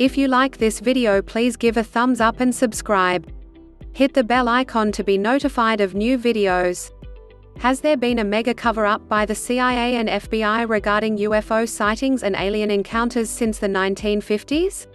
If you like this video, please give a thumbs up and subscribe. Hit the bell icon to be notified of new videos. Has there been a mega cover-up by the CIA and FBI regarding UFO sightings and alien encounters since the 1950s?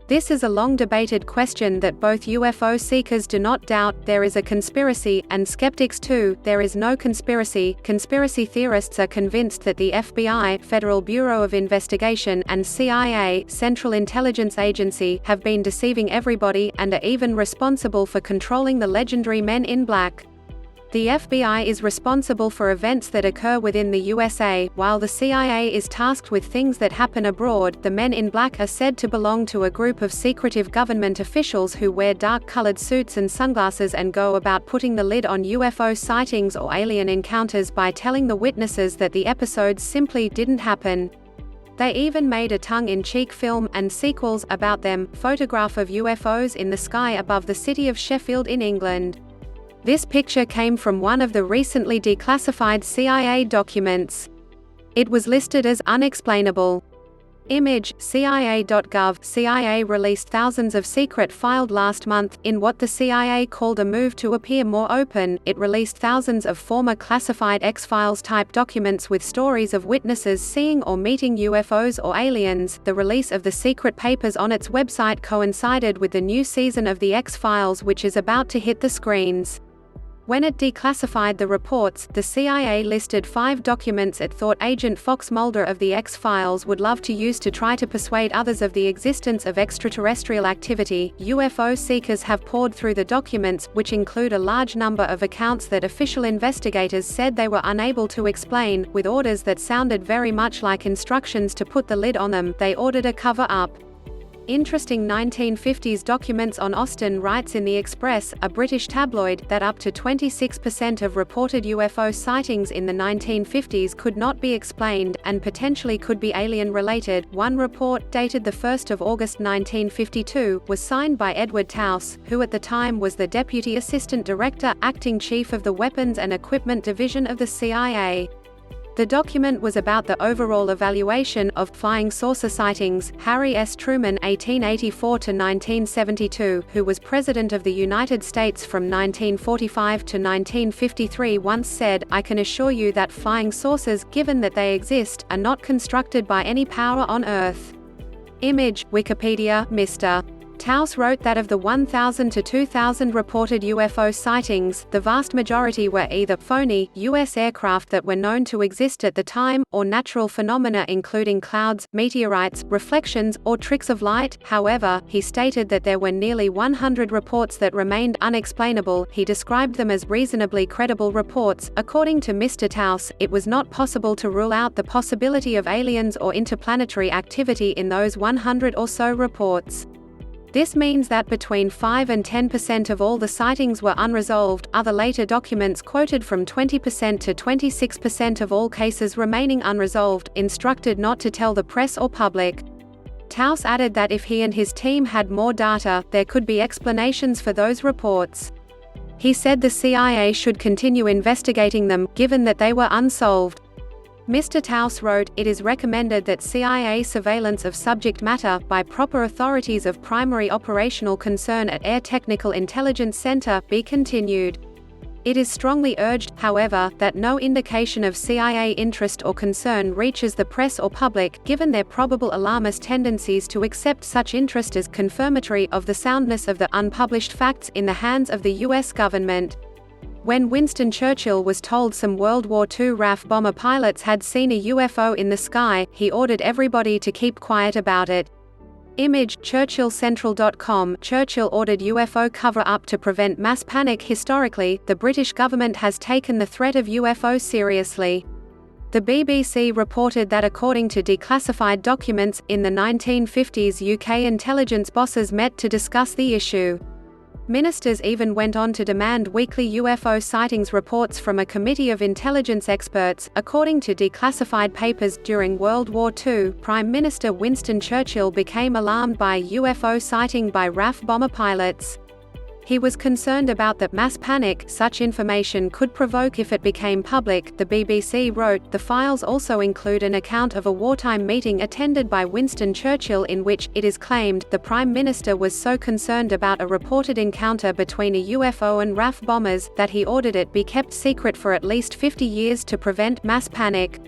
This is a long-debated question that both UFO seekers do not doubt there is a conspiracy, and skeptics too. There is no conspiracy. Conspiracy theorists are convinced that the FBI, Federal Bureau of Investigation, and CIA, Central Intelligence Agency, have been deceiving everybody, and are even responsible for controlling the legendary Men in Black. The FBI is responsible for events that occur within the USA, while the CIA is tasked with things that happen abroad. The Men in Black are said to belong to a group of secretive government officials who wear dark-colored suits and sunglasses and go about putting the lid on UFO sightings or alien encounters by telling the witnesses that the episodes simply didn't happen. They even made a tongue-in-cheek film, and sequels, about them, photograph of UFOs in the sky above the city of Sheffield in England. This picture came from one of the recently declassified CIA documents. It was listed as unexplainable. Image, CIA.gov. CIA released thousands of secret filed last month. In what the CIA called a move to appear more open, it released thousands of former classified X-Files type documents with stories of witnesses seeing or meeting UFOs or aliens. The release of the secret papers on its website coincided with the new season of the X-Files, which is about to hit the screens. When it declassified the reports, the CIA listed 5 documents it thought Agent Fox Mulder of the X-Files would love to use to try to persuade others of the existence of extraterrestrial activity. UFO seekers have pored through the documents, which include a large number of accounts that official investigators said they were unable to explain, with orders that sounded very much like instructions to put the lid on them. They ordered a cover-up. Interesting 1950s documents on Austin writes in The Express, a British tabloid, that up to 26% of reported UFO sightings in the 1950s could not be explained, and potentially could be alien-related. One report, dated 1 August 1952, was signed by Edward Taus, who at the time was the Deputy Assistant Director, Acting Chief of the Weapons and Equipment Division of the CIA. The document was about the overall evaluation of flying saucer sightings. Harry S. Truman (1884–1972), who was President of the United States from 1945 to 1953, once said, "I can assure you that flying saucers, given that they exist, are not constructed by any power on Earth." Image, Wikipedia. Mr. Taus wrote that of the 1,000 to 2,000 reported UFO sightings, the vast majority were either phony U.S. aircraft that were known to exist at the time, or natural phenomena including clouds, meteorites, reflections, or tricks of light. However, he stated that there were nearly 100 reports that remained unexplainable. He described them as reasonably credible reports. According to Mr. Taus, it was not possible to rule out the possibility of aliens or interplanetary activity in those 100 or so reports. This means that between 5 and 10% of all the sightings were unresolved. Other later documents quoted from 20% to 26% of all cases remaining unresolved, instructed not to tell the press or public. Taus added that if he and his team had more data, there could be explanations for those reports. He said the CIA should continue investigating them, given that they were unsolved. Mr. Taus wrote, "It is recommended that CIA surveillance of subject matter, by proper authorities of primary operational concern at Air Technical Intelligence Center, be continued. It is strongly urged, however, that no indication of CIA interest or concern reaches the press or public, given their probable alarmist tendencies to accept such interest as confirmatory of the soundness of the unpublished facts in the hands of the U.S. government." When Winston Churchill was told some World War II RAF bomber pilots had seen a UFO in the sky, he ordered everybody to keep quiet about it. Image, ChurchillCentral.com. Churchill ordered UFO cover-up to prevent mass panic. Historically, the British government has taken the threat of UFO seriously. The BBC reported that according to declassified documents, in the 1950s UK intelligence bosses met to discuss the issue. Ministers even went on to demand weekly UFO sightings reports from a committee of intelligence experts. According to declassified papers, during World War II, Prime Minister Winston Churchill became alarmed by a UFO sighting by RAF bomber pilots. He was concerned about the mass panic such information could provoke if it became public. The BBC wrote, the files also include an account of a wartime meeting attended by Winston Churchill in which, it is claimed, the Prime Minister was so concerned about a reported encounter between a UFO and RAF bombers, that he ordered it be kept secret for at least 50 years to prevent mass panic.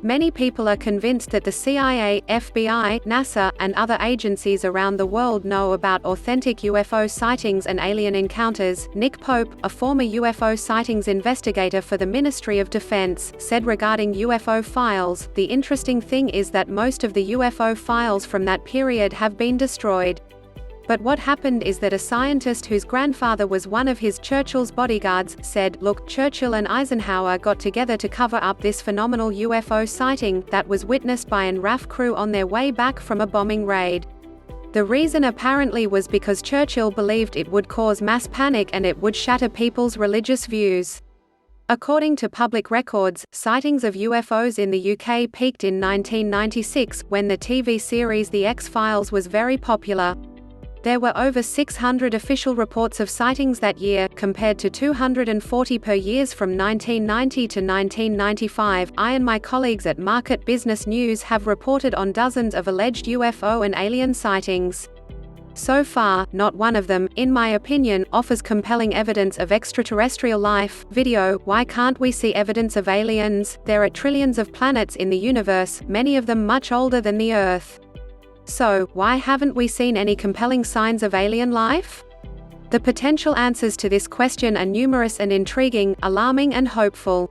Many people are convinced that the CIA, FBI, NASA, and other agencies around the world know about authentic UFO sightings and alien encounters. Nick Pope, a former UFO sightings investigator for the Ministry of Defense, said regarding UFO files, "The interesting thing is that most of the UFO files from that period have been destroyed. But what happened is that a scientist whose grandfather was one of his Churchill's bodyguards, said, look, Churchill and Eisenhower got together to cover up this phenomenal UFO sighting that was witnessed by an RAF crew on their way back from a bombing raid. The reason apparently was because Churchill believed it would cause mass panic and it would shatter people's religious views." According to public records, sightings of UFOs in the UK peaked in 1996, when the TV series The X-Files was very popular. There were over 600 official reports of sightings that year, compared to 240 per year from 1990 to 1995. I and my colleagues at Market Business News have reported on dozens of alleged UFO and alien sightings. So far, not one of them, in my opinion, offers compelling evidence of extraterrestrial life. Video: why can't we see evidence of aliens? There are trillions of planets in the universe, many of them much older than the Earth. So, why haven't we seen any compelling signs of alien life? The potential answers to this question are numerous and intriguing, alarming and hopeful.